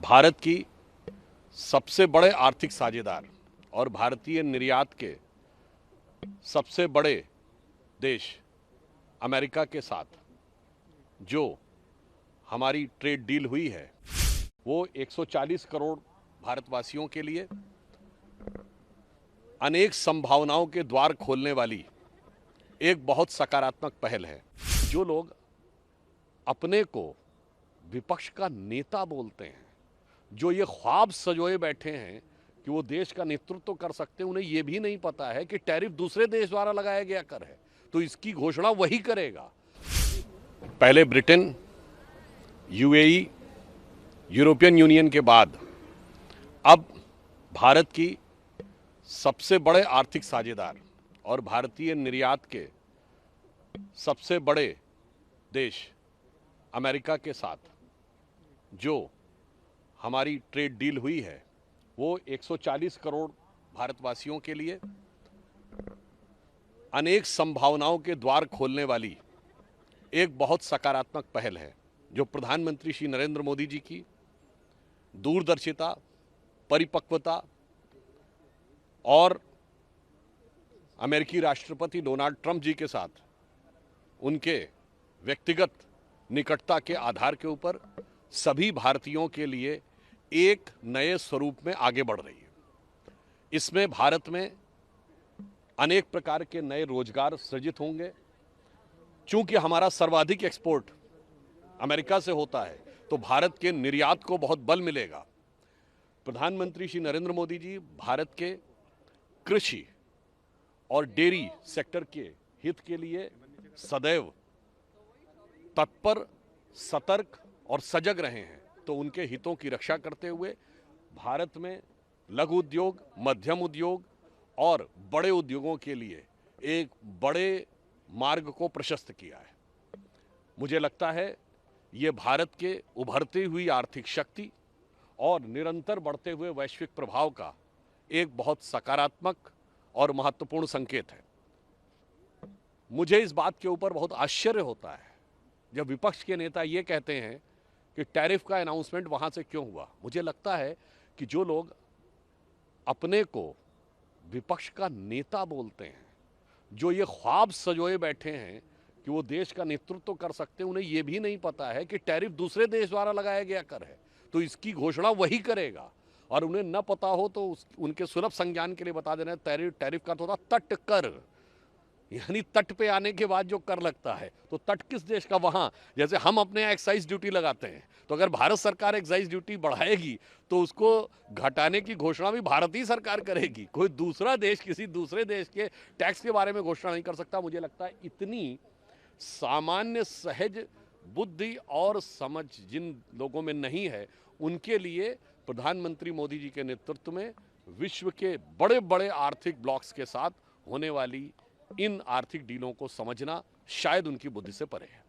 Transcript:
भारत की सबसे बड़े आर्थिक साझेदार और भारतीय निर्यात के सबसे बड़े देश अमेरिका के साथ जो हमारी ट्रेड डील हुई है वो 140 करोड़ भारतवासियों के लिए अनेक संभावनाओं के द्वार खोलने वाली एक बहुत सकारात्मक पहल है। जो लोग अपने को विपक्ष का नेता बोलते हैं, जो ये ख्वाब सजोए बैठे हैं कि वो देश का नेतृत्व कर सकते हैं, उन्हें ये भी नहीं पता है कि टैरिफ दूसरे देश द्वारा लगाया गया कर है, तो इसकी घोषणा वही करेगा। पहले ब्रिटेन, यूएई, यूरोपियन यूनियन के बाद अब भारत की सबसे बड़े आर्थिक साझेदार और भारतीय निर्यात के सबसे बड़े देश अमेरिका के साथ जो हमारी ट्रेड डील हुई है वो 140 करोड़ भारतवासियों के लिए अनेक संभावनाओं के द्वार खोलने वाली एक बहुत सकारात्मक पहल है, जो प्रधानमंत्री श्री नरेंद्र मोदी जी की दूरदर्शिता, परिपक्वता और अमेरिकी राष्ट्रपति डोनाल्ड ट्रंप जी के साथ उनके व्यक्तिगत निकटता के आधार के ऊपर सभी भारतीयों के लिए एक नए स्वरूप में आगे बढ़ रही है। इसमें भारत में अनेक प्रकार के नए रोजगार सृजित होंगे। चूंकि हमारा सर्वाधिक एक्सपोर्ट अमेरिका से होता है, तो भारत के निर्यात को बहुत बल मिलेगा। प्रधानमंत्री श्री नरेंद्र मोदी जी भारत के कृषि और डेयरी सेक्टर के हित के लिए सदैव तत्पर, सतर्क और सजग रहे हैं, तो उनके हितों की रक्षा करते हुए भारत में लघु उद्योग, मध्यम उद्योग और बड़े उद्योगों के लिए एक बड़े मार्ग को प्रशस्त किया है। मुझे लगता है ये भारत के उभरती हुई आर्थिक शक्ति और निरंतर बढ़ते हुए वैश्विक प्रभाव का एक बहुत सकारात्मक और महत्वपूर्ण संकेत है। मुझे इस बात के ऊपर बहुत आश्चर्य होता है जब विपक्ष के नेता ये कहते हैं कि टैरिफ का अनाउंसमेंट वहां से क्यों हुआ। मुझे लगता है कि जो लोग अपने को विपक्ष का नेता बोलते हैं, जो ये ख्वाब सजोए बैठे हैं कि वो देश का नेतृत्व कर सकते हैं, उन्हें ये भी नहीं पता है कि टैरिफ दूसरे देश द्वारा लगाया गया कर है, तो इसकी घोषणा वही करेगा। और उन्हें न पता हो तो उनके सुलभ संज्ञान के लिए बता देना, टैरिफ का तो होता तट कर, यानी तट पे आने के बाद जो कर लगता है। तो तट किस देश का? वहां जैसे हम अपने यहाँ एक्साइज ड्यूटी लगाते हैं, तो अगर भारत सरकार एक्साइज ड्यूटी बढ़ाएगी तो उसको घटाने की घोषणा भी भारतीय सरकार करेगी। कोई दूसरा देश किसी दूसरे देश के टैक्स के बारे में घोषणा नहीं कर सकता। मुझे लगता है इतनी सामान्य सहज बुद्धि और समझ जिन लोगों में नहीं है, उनके लिए प्रधानमंत्री मोदी जी के नेतृत्व में विश्व के बड़े बड़े आर्थिक ब्लॉक्स के साथ होने वाली इन आर्थिक डीलों को समझना शायद उनकी बुद्धि से परे है।